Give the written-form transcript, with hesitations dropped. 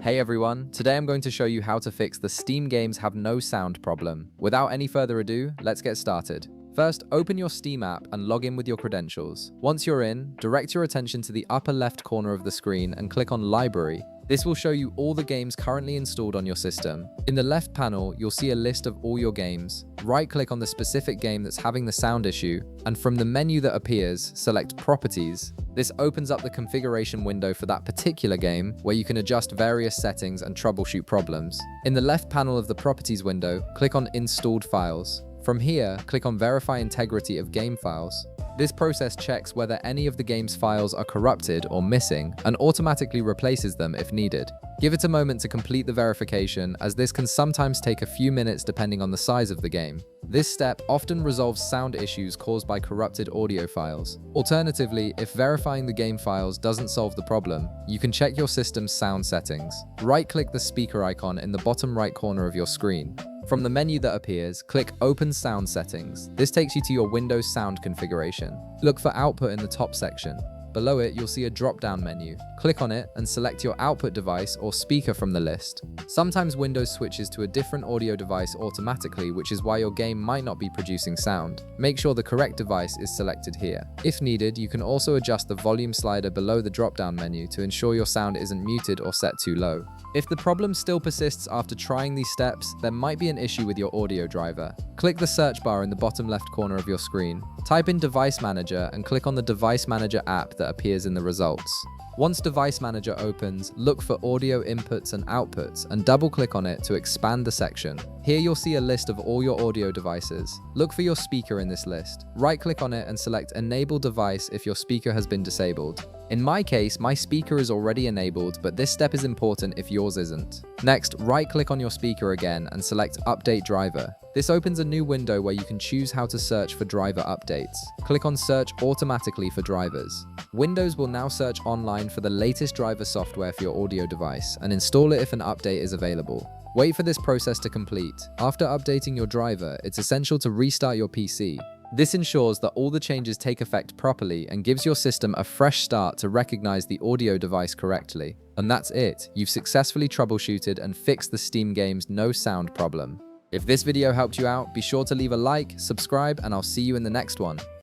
Hey everyone, today I'm going to show you how to fix the Steam games have no sound problem. Without any further ado, let's get started. First, open your Steam app and log in with your credentials. Once you're in, direct your attention to the upper left corner of the screen and click on Library. This will show you all the games currently installed on your system. In the left panel, you'll see a list of all your games. Right-click on the specific game that's having the sound issue, and from the menu that appears, select Properties. This opens up the configuration window for that particular game, where you can adjust various settings and troubleshoot problems. In the left panel of the Properties window, click on Installed Files. From here, click on Verify Integrity of Game Files. This process checks whether any of the game's files are corrupted or missing and automatically replaces them if needed. Give it a moment to complete the verification, as this can sometimes take a few minutes depending on the size of the game. This step often resolves sound issues caused by corrupted audio files. Alternatively, if verifying the game files doesn't solve the problem, you can check your system's sound settings. Right-click the speaker icon in the bottom right corner of your screen. From the menu that appears, click Open Sound Settings. This takes you to your Windows sound configuration. Look for Output in the top section. Below it, you'll see a drop-down menu. Click on it and select your output device or speaker from the list. Sometimes Windows switches to a different audio device automatically, which is why your game might not be producing sound. Make sure the correct device is selected here. If needed, you can also adjust the volume slider below the drop-down menu to ensure your sound isn't muted or set too low. If the problem still persists after trying these steps, there might be an issue with your audio driver. Click the search bar in the bottom left corner of your screen. Type in Device Manager and click on the Device Manager app that appears in the results. Once Device Manager opens, look for Audio Inputs and Outputs and double-click on it to expand the section. Here you'll see a list of all your audio devices. Look for your speaker in this list. Right-click on it and select Enable Device if your speaker has been disabled. In my case, my speaker is already enabled, but this step is important if yours isn't. Next, right-click on your speaker again and select Update Driver. This opens a new window where you can choose how to search for driver updates. Click on Search Automatically for drivers. Windows will now search online for the latest driver software for your audio device and install it if an update is available. Wait for this process to complete. After updating your driver, it's essential to restart your PC. This ensures that all the changes take effect properly and gives your system a fresh start to recognize the audio device correctly. And that's it. You've successfully troubleshooted and fixed the Steam game's no sound problem. If this video helped you out, be sure to leave a like, subscribe, and I'll see you in the next one.